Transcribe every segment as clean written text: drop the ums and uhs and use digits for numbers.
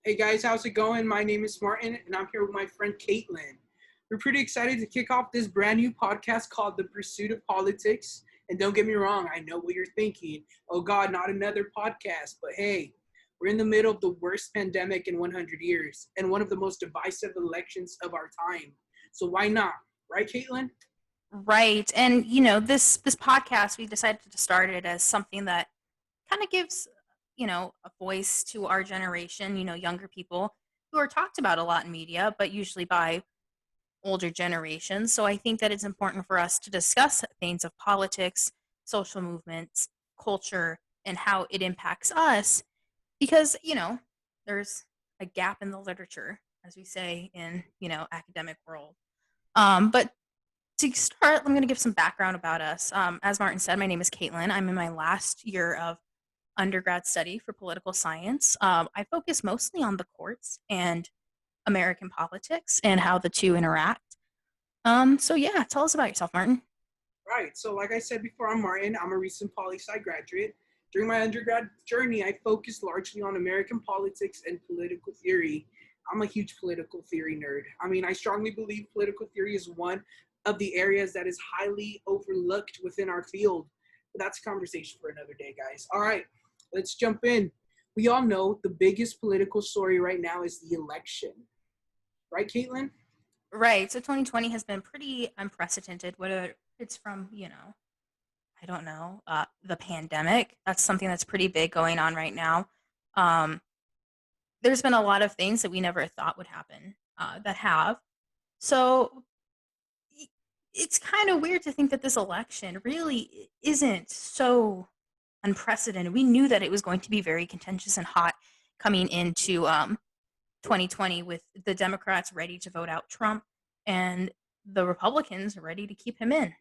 Hey guys, how's it going? My name is Martin and I'm here with my friend Caitlin. We're pretty excited to kick off this brand new podcast called The Pursuit of Politics. And don't get me wrong, I know what you're thinking. Oh God, not another podcast. But hey, we're in the middle of the worst pandemic in 100 years and one of the most divisive elections of our time. So why not? Right, Caitlin? Right. And this podcast we decided to start it as something that kind of gives, a voice to our generation, younger people who are talked about a lot in media, but usually by older generations. So I think that it's important for us to discuss things of politics, social movements, culture, and how it impacts us because, there's a gap in the literature, as we say in, academic world. But to start, I'm going to give some background about us. As Martin said, my name is Caitlin. I'm in my last year of undergrad study for political science. I focus mostly on the courts and American politics and how the two interact. So yeah, tell us about yourself, Martin. Right. So, like I said before, I'm Martin. I'm a recent poli-sci graduate. During my undergrad journey, I focused largely on American politics and political theory. I'm a huge political theory nerd. I mean, I strongly believe political theory is one of the areas that is highly overlooked within our field. But that's a conversation for another day, guys. All right, let's jump in. We all know the biggest political story right now is the election. Right, Caitlin? Right. So 2020 has been pretty unprecedented, whether it's from, I don't know, the pandemic. That's something that's pretty big going on right now. Um, there's been a lot of things that we never thought would happen that have. So it's kind of weird to think that this election really isn't so unprecedented. We knew that it was going to be very contentious and hot coming into 2020 with the Democrats ready to vote out Trump and the Republicans ready to keep him in.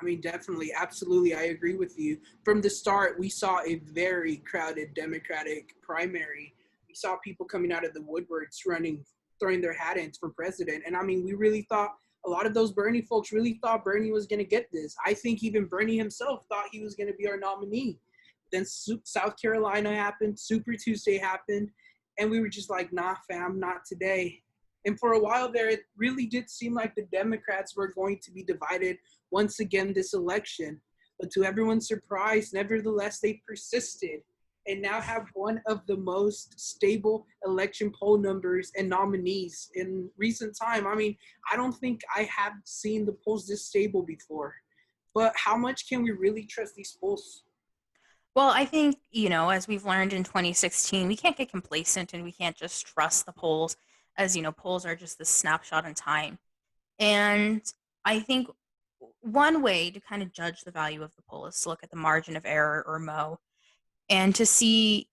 I mean, definitely, absolutely, I agree with you. From the start, we saw a very crowded Democratic primary. We saw people coming out of the woodworks running, throwing their hat in for president. And I mean, we really thought, a lot of those Bernie folks really thought Bernie was going to get this. I think even Bernie himself thought he was going to be our nominee. Then South Carolina happened, Super Tuesday happened, and we were just like, nah, fam, not today. And for a while there, it really did seem like the Democrats were going to be divided once again this election. But to everyone's surprise, nevertheless, they persisted and now have one of the most stable election poll numbers and nominees in recent time. I mean, I don't think I have seen the polls this stable before. But how much can we really trust these polls? Well, I think, as we've learned in 2016, we can't get complacent and we can't just trust the polls as, polls are just this snapshot in time. And I think one way to kind of judge the value of the poll is to look at the margin of error or MO and to see,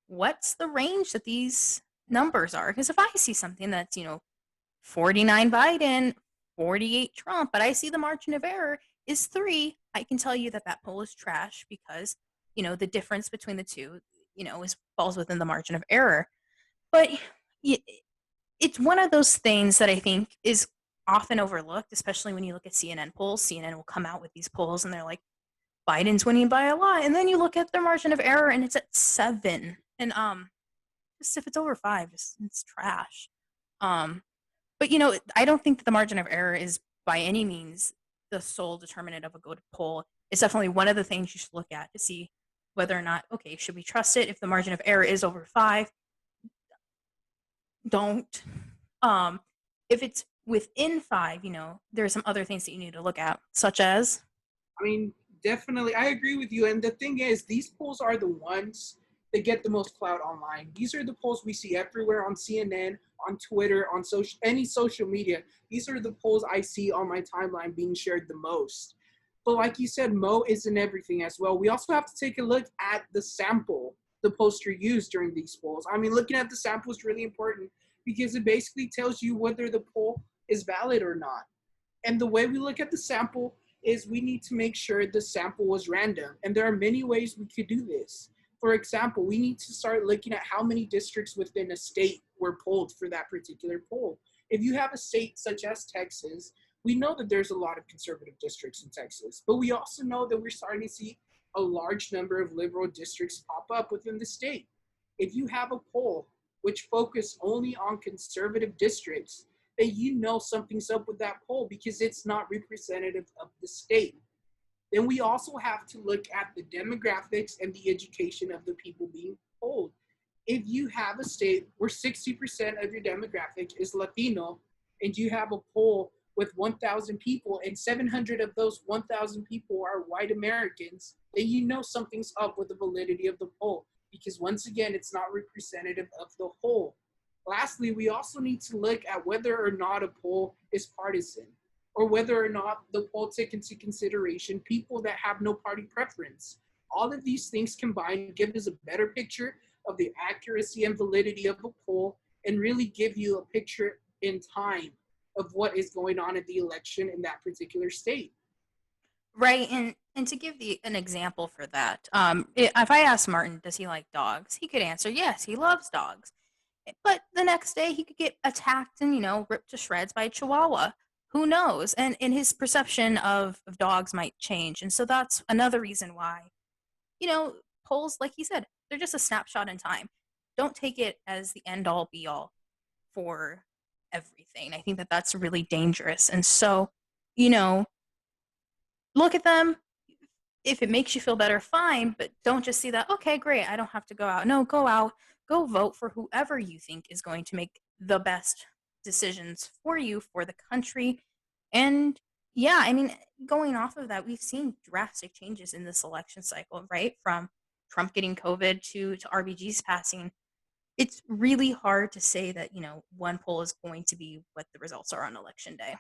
what's the range that these numbers are. Because if I see something that's, 49 Biden, 48 Trump, but I see the margin of error is 3, I can tell you that that poll is trash because, the difference between the two, falls within the margin of error. But it's one of those things that I think is often overlooked, especially when you look at CNN polls. CNN will come out with these polls and they're like, Biden's winning by a lot. And then you look at their margin of error and it's at 7. And just if it's over 5, just it's trash. But I don't think that the margin of error is by any means the sole determinant of a good poll. It's definitely one of the things you should look at to see whether or not, okay, should we trust it? If the margin of error is over 5, don't. If it's within 5, there are some other things that you need to look at, such as. I mean, definitely, I agree with you. And the thing is, these polls are the ones that get the most clout online. These are the polls we see everywhere on CNN, on Twitter, on any social media. These are the polls I see on my timeline being shared the most. But like you said, Mo isn't everything as well. We also have to take a look at the sample the pollster used during these polls. I mean, looking at the sample is really important because it basically tells you whether the poll is valid or not. And the way we look at the sample is we need to make sure the sample was random. And there are many ways we could do this. For example, we need to start looking at how many districts within a state were polled for that particular poll. If you have a state such as Texas, we know that there's a lot of conservative districts in Texas, but we also know that we're starting to see a large number of liberal districts pop up within the state. If you have a poll which focus only on conservative districts, then you know something's up with that poll because it's not representative of the state. Then we also have to look at the demographics and the education of the people being polled. If you have a state where 60% of your demographic is Latino, and you have a poll with 1,000 people, and 700 of those 1,000 people are white Americans, then you know something's up with the validity of the poll, because once again, it's not representative of the whole. Lastly, we also need to look at whether or not a poll is partisan, or whether or not the poll takes into consideration people that have no party preference. All of these things combined give us a better picture of the accuracy and validity of a poll, and really give you a picture in time of what is going on in the election in that particular state. Right, and to give an example for that, if I asked Martin, does he like dogs? He could answer, yes, he loves dogs. But the next day, he could get attacked and ripped to shreds by a Chihuahua. Who knows? And his perception of dogs might change, and so that's another reason why polls, like he said, they're just a snapshot in time. Don't take it as the end all be all for everything. I think that that's really dangerous, and so you know look at them. If it makes you feel better, fine, but don't just see that, okay, great, I don't have to go out. No, go out, go vote for whoever you think is going to make the best decisions for you, for the country. And yeah, I mean, going off of that, we've seen drastic changes in this election cycle, right? From Trump getting COVID to RBG's passing. It's really hard to say that, one poll is going to be what the results are on election day.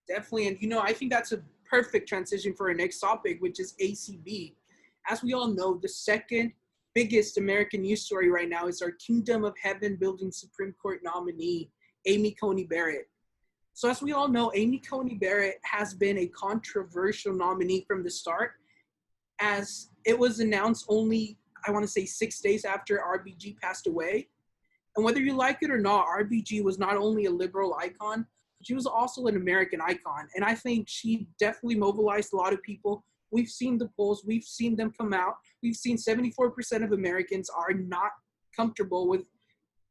Definitely. And, I think that's a perfect transition for our next topic, which is ACB. As we all know, the second biggest American news story right now is our Kingdom of Heaven building Supreme Court nominee, Amy Coney Barrett. So as we all know, Amy Coney Barrett has been a controversial nominee from the start, as it was announced only, I want to say, 6 days after RBG passed away. And whether you like it or not, RBG was not only a liberal icon, she was also an American icon. And I think she definitely mobilized a lot of people. We've seen the polls. We've seen them come out. We've seen 74% of Americans are not comfortable with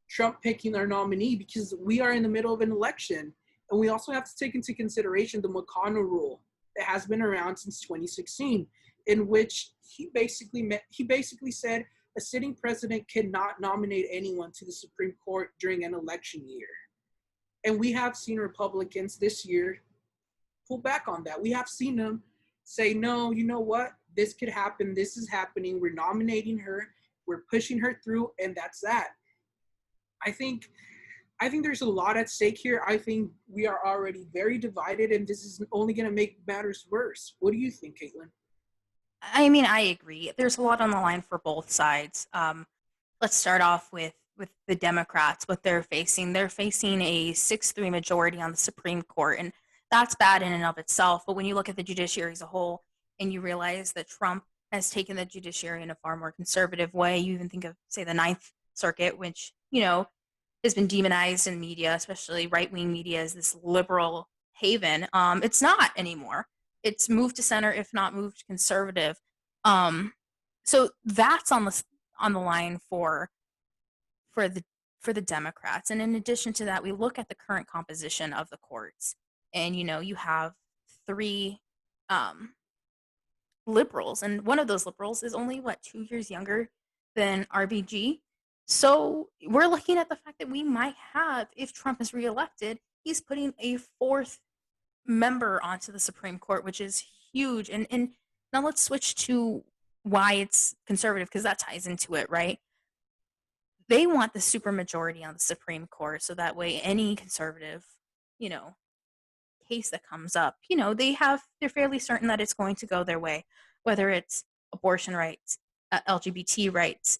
Trump picking their nominee because we are in the middle of an election. And we also have to take into consideration the McConnell rule that has been around since 2016, in which he basically said a sitting president cannot nominate anyone to the Supreme Court during an election year. And we have seen Republicans this year pull back on that. We have seen them say, no, you know what? This could happen. This is happening. We're nominating her. We're pushing her through, and that's that. I think there's a lot at stake here. I think we are already very divided, and this is only going to make matters worse. What do you think, Caitlin? I mean, I agree. There's a lot on the line for both sides. Let's start off with the Democrats, what they're facing. They're facing a 6-3 majority on the Supreme Court, and that's bad in and of itself. But when you look at the judiciary as a whole and you realize that Trump has taken the judiciary in a far more conservative way, you even think of, say, the Ninth Circuit, which, has been demonized in media, especially right-wing media, as this liberal haven. It's not anymore. It's moved to center, if not moved conservative. So that's on the line for the Democrats. And in addition to that, we look at the current composition of the courts, and you have 3 liberals, and one of those liberals is only 2 years younger than RBG. So we're looking at the fact that we might have, if Trump is reelected, he's putting a 4th member onto the Supreme Court, which is huge. And now let's switch to why it's conservative, because that ties into it, right? They want the supermajority on the Supreme Court, so that way any conservative, case that comes up, they're fairly certain that it's going to go their way, whether it's abortion rights, LGBT rights,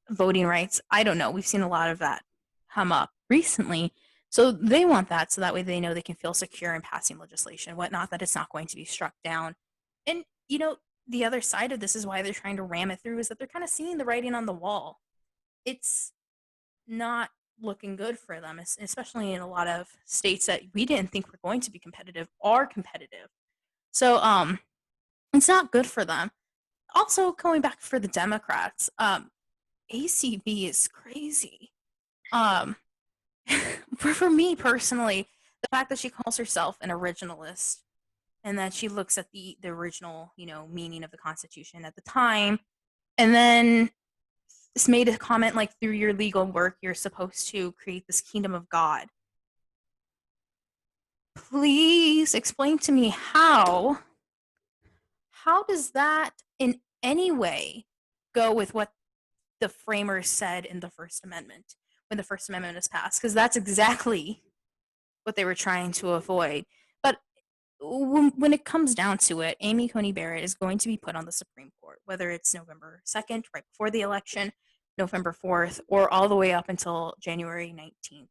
voting rights. I don't know. We've seen a lot of that come up recently. So they want that, so that way they know they can feel secure in passing legislation, whatnot, that it's not going to be struck down. And, the other side of this is why they're trying to ram it through, is that they're kind of seeing the writing on the wall. It's not looking good for them, especially in a lot of states that we didn't think were going to be competitive are competitive. So it's not good for them. Also, going back for the Democrats, ACB is crazy. Um, for me personally, the fact that she calls herself an originalist and that she looks at the original, meaning of the Constitution at the time, and then it's made a comment like, through your legal work, you're supposed to create this kingdom of God. Please explain to me how does that in any way go with what the framers said in the First Amendment when the First Amendment was passed? Because that's exactly what they were trying to avoid. But when it comes down to it, Amy Coney Barrett is going to be put on the Supreme Court, whether it's November 2nd, right before the election, November 4th, or all the way up until January 19th.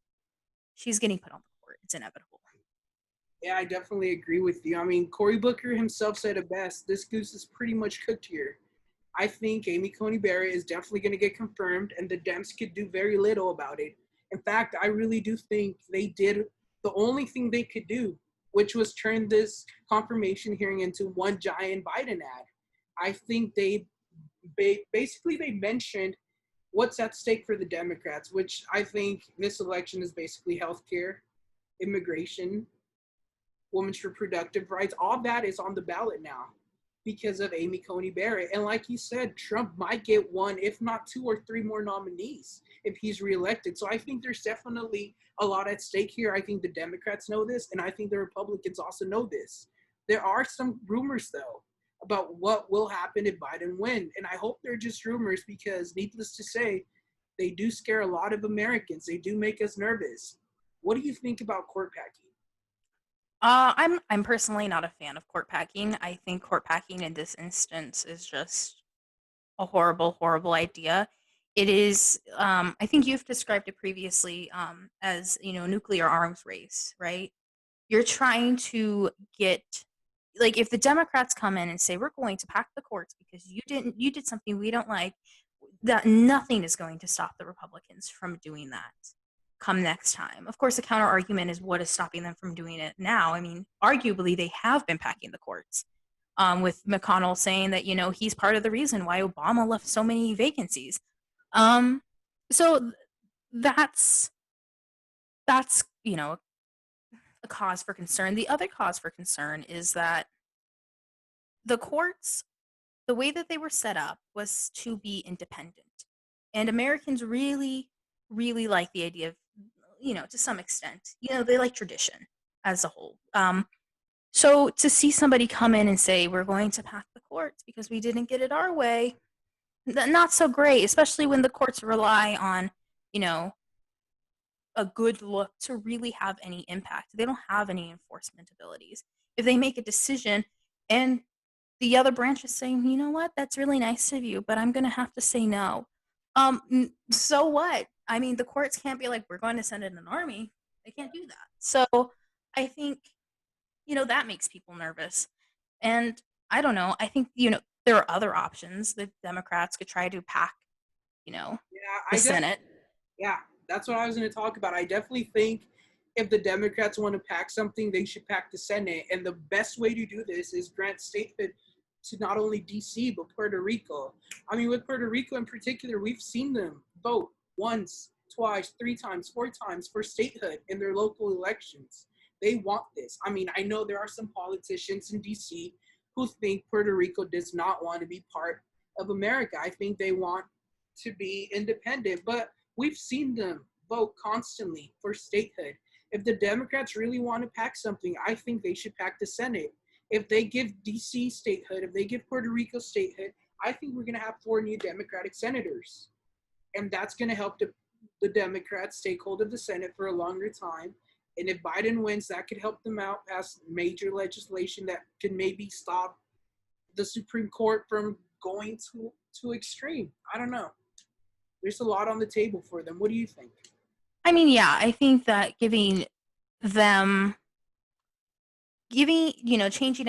She's getting put on the court. It's inevitable. Yeah, I definitely agree with you. I mean, Cory Booker himself said it best. This goose is pretty much cooked here. I think Amy Coney Barrett is definitely going to get confirmed, and the Dems could do very little about it. In fact, I really do think they did the only thing they could do, which was turn this confirmation hearing into one giant Biden ad. I think they mentioned what's at stake for the Democrats, which I think this election is basically healthcare, immigration, women's reproductive rights. All that is on the ballot now because of Amy Coney Barrett. And like you said, Trump might get one, if not 2 or 3 more nominees if he's reelected. So I think there's definitely a lot at stake here. I think the Democrats know this, and I think the Republicans also know this. There are some rumors, though, about what will happen if Biden wins. And I hope they're just rumors because, needless to say, they do scare a lot of Americans. They do make us nervous. What do you think about court packing? I'm personally not a fan of court packing. I think court packing in this instance is just a horrible, horrible idea. It is. I think you've described it previously as nuclear arms race, right? You're trying to get, like, if the Democrats come in and say we're going to pack the courts because you did something we don't like, that nothing is going to stop the Republicans from doing that come next time. Of course, the counter argument is what is stopping them from doing it now. I mean, arguably, they have been packing the courts, with McConnell saying that, he's part of the reason why Obama left so many vacancies. So that's, a cause for concern. The other cause for concern is that the courts, the way that they were set up was to be independent. And Americans really, really like the idea of, to some extent, they like tradition as a whole. So to see somebody come in and say, we're going to pack the courts because we didn't get it our way, not so great, especially when the courts rely on, a good look to really have any impact. They don't have any enforcement abilities. If they make a decision and the other branch is saying, you know what, that's really nice of you, but I'm going to have to say no. So what? I mean, the courts can't be like, we're going to send in an army. They can't do that. So I think, that makes people nervous. And I don't know. I think, there are other options. The Democrats could try to pack, the Senate. Yeah, that's what I was going to talk about. I definitely think if the Democrats want to pack something, they should pack the Senate. And the best way to do this is grant statehood to not only D.C., but Puerto Rico. I mean, with Puerto Rico in particular, we've seen them vote once, twice, 3 times, 4 times for statehood in their local elections. They want this. I mean, I know there are some politicians in D.C. who think Puerto Rico does not want to be part of America. I think they want to be independent, but we've seen them vote constantly for statehood. If the Democrats really want to pack something, I think they should pack the Senate. If they give D.C. statehood, if they give Puerto Rico statehood, I think we're going to have 4 new Democratic senators. And that's going to help the Democrats take hold of the Senate for a longer time. And if Biden wins, that could help them out, pass major legislation that could maybe stop the Supreme Court from going to extreme. I don't know. There's a lot on the table for them. What do you think? I mean, yeah, I think that changing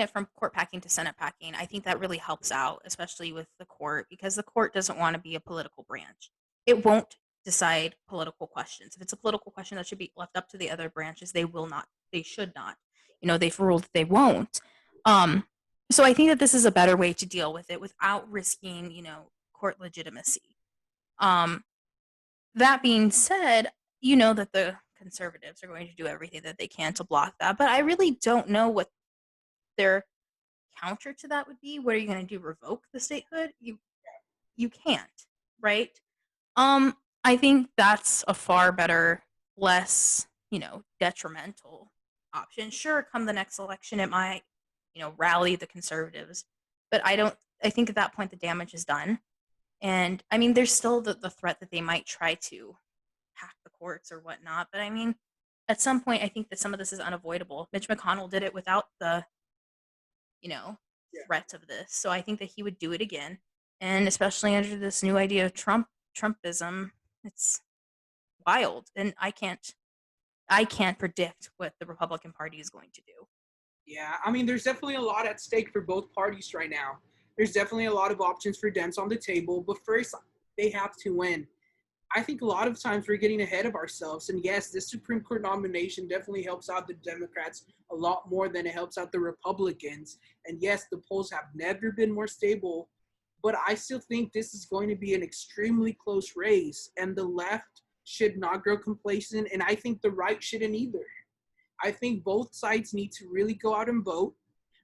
it from court packing to Senate packing, I think that really helps out, especially with the court, because the court doesn't want to be a political branch. It won't decide political questions. If it's a political question that should be left up to the other branches, they should not. They've ruled they won't. So I think that this is a better way to deal with it without risking, court legitimacy. That being said, you know that the conservatives are going to do everything that they can to block that, but I really don't know what their counter to that would be. What are you going to do? Revoke the statehood? You can't, right? I think that's a far better, less, detrimental option. Sure, come the next election, it might, rally the conservatives, but I think at that point the damage is done. And I mean, there's still the threat that they might try to hack the courts or whatnot. But I mean, at some point, I think that some of this is unavoidable. Mitch McConnell did it without the, Yeah. threat of this. So I think that he would do it again. And especially under this new idea of Trumpism, it's wild. And I can't predict what the Republican Party is going to do. Yeah, I mean, there's definitely a lot at stake for both parties right now. There's definitely a lot of options for Dems on the table, but first, they have to win. I think a lot of times we're getting ahead of ourselves. And yes, this Supreme Court nomination definitely helps out the Democrats a lot more than it helps out the Republicans. And yes, the polls have never been more stable, but I still think this is going to be an extremely close race. And the left should not grow complacent, and I think the right shouldn't either. I think both sides need to really go out and vote.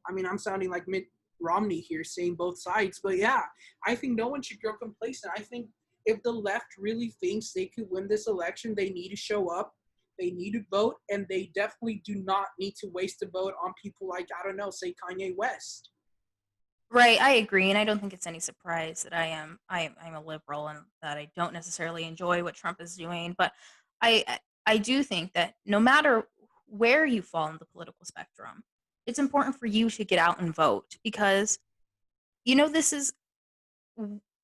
I mean, I'm sounding like Mitt Romney here saying both sides, but yeah, I think no one should grow complacent. I think if the left really thinks they could win this election, they need to show up, they need to vote, and they definitely do not need to waste a vote on people like, I don't know, say Kanye West. Right, I agree, and I don't think it's any surprise that I'm a liberal and that I don't necessarily enjoy what Trump is doing. But I do think that no matter where you fall in the political spectrum, it's important for you to get out and vote because this is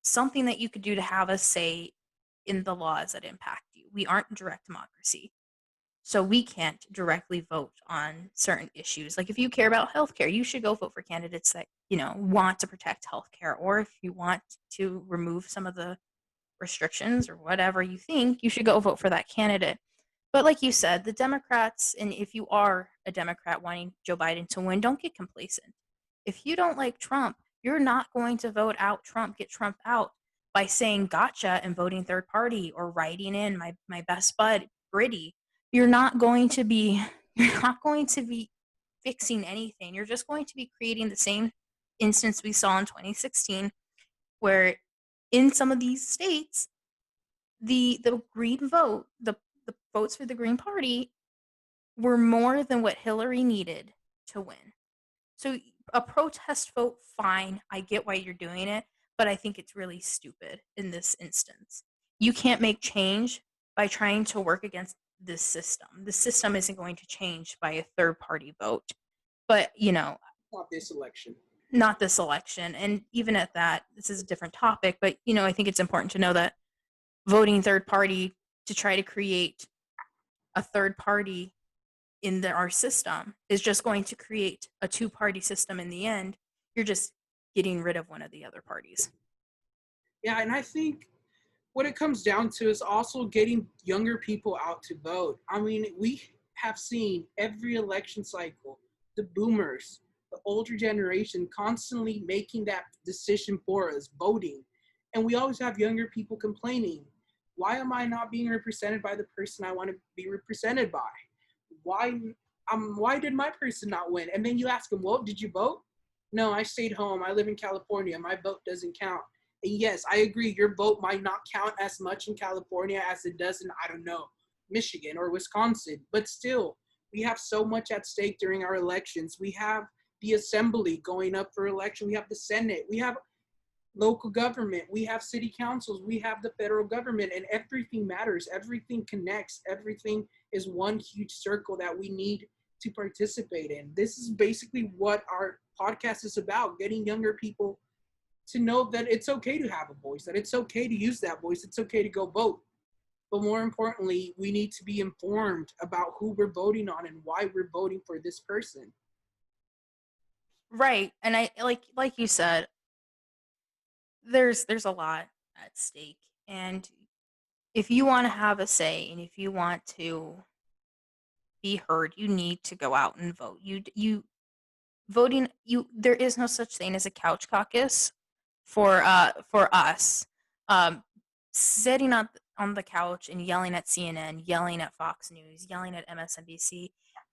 something that you could do to have a say in the laws that impact you. We aren't direct democracy. So we can't directly vote on certain issues. Like if you care about healthcare, you should go vote for candidates that, want to protect healthcare. Or if you want to remove some of the restrictions or whatever you think, you should go vote for that candidate. But like you said, the Democrats, and if you are a Democrat wanting Joe Biden to win, don't get complacent. If you don't like Trump, you're not going to vote out Trump, get Trump out by saying gotcha and voting third party or writing in my best bud, Gritty. You're not going to be fixing anything. You're just going to be creating the same instance we saw in 2016 where in some of these states the green vote, the votes for the Green Party were more than what Hillary needed to win. So a protest vote, fine, I get why you're doing it, but I think it's really stupid in this instance. You can't make change by trying to work against this system. The system isn't going to change by a third party vote. But, Not this election. not this election. And even at that, this is a different topic, but, I think it's important to know that voting third party to try to create a third party in our system is just going to create a two-party system in the end. You're just getting rid of one of the other parties. Yeah, and I think what it comes down to is also getting younger people out to vote. I mean, we have seen every election cycle, the boomers, the older generation constantly making that decision for us, voting. And we always have younger people complaining, why am I not being represented by the person I want to be represented by? Why did my person not win? And then you ask them, well, did you vote? No, I stayed home. I live in California. My vote doesn't count. And yes, I agree. Your vote might not count as much in California as it does in, I don't know, Michigan or Wisconsin. But still, we have so much at stake during our elections. We have the assembly going up for election. We have the Senate. We have local government. We have city councils. We have the federal government. And everything matters. Everything connects. Everything is one huge circle that we need to participate in. This is basically what our podcast is about, getting younger people to know that it's okay to have a voice, that it's okay to use that voice, it's okay to go vote. But more importantly, we need to be informed about who we're voting on and why we're voting for this person. Right. And I like you said, there's a lot at stake. And if you want to have a say and if you want to be heard, you need to go out and vote. There is no such thing as a couch caucus for us. sitting up on the couch and yelling at CNN, yelling at Fox News, yelling at MSNBC,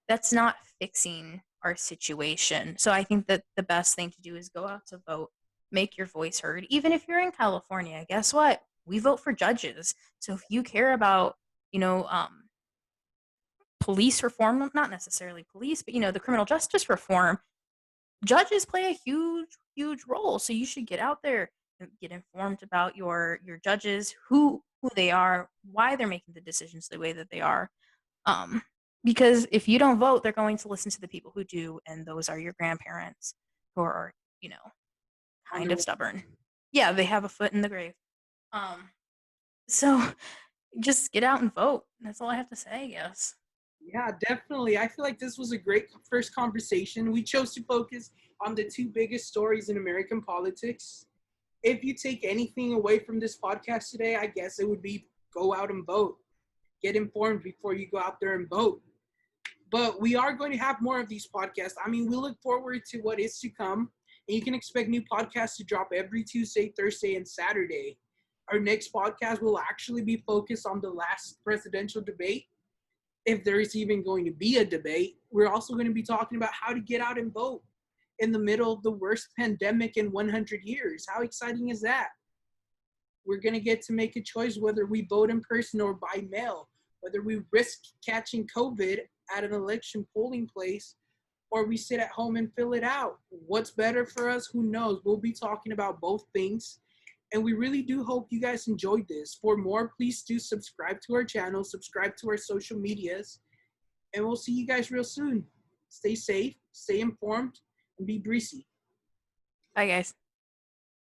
that's not fixing our situation. So I think that the best thing to do is go out to vote, make your voice heard. Even if you're in California, guess what? We vote for judges. So if you care about, you know, police reform, not necessarily police, but, the criminal justice reform, judges play a huge role. So you should get out there and get informed about your judges, who they are, why they're making the decisions the way that they are. Because if you don't vote, they're going to listen to the people who do, and those are your grandparents, who are, kind of stubborn. Yeah, they have a foot in the grave. So just get out and vote. That's all I have to say, I guess. Yeah, definitely. I feel like this was a great first conversation. We chose to focus on the two biggest stories in American politics. If you take anything away from this podcast today, I guess it would be go out and vote. Get informed before you go out there and vote. But we are going to have more of these podcasts. I mean, we look forward to what is to come. And you can expect new podcasts to drop every Tuesday, Thursday, and Saturday. Our next podcast will actually be focused on the last presidential debate. If there is even going to be a debate, we're also going to be talking about how to get out and vote in the middle of the worst pandemic in 100 years. How exciting is that? We're going to get to make a choice whether we vote in person or by mail, whether we risk catching COVID at an election polling place or we sit at home and fill it out. What's better for us? Who knows? We'll be talking about both things. And we really do hope you guys enjoyed this. For more, please do subscribe to our channel, subscribe to our social medias, and we'll see you guys real soon. Stay safe, stay informed, and be breezy. Bye, guys.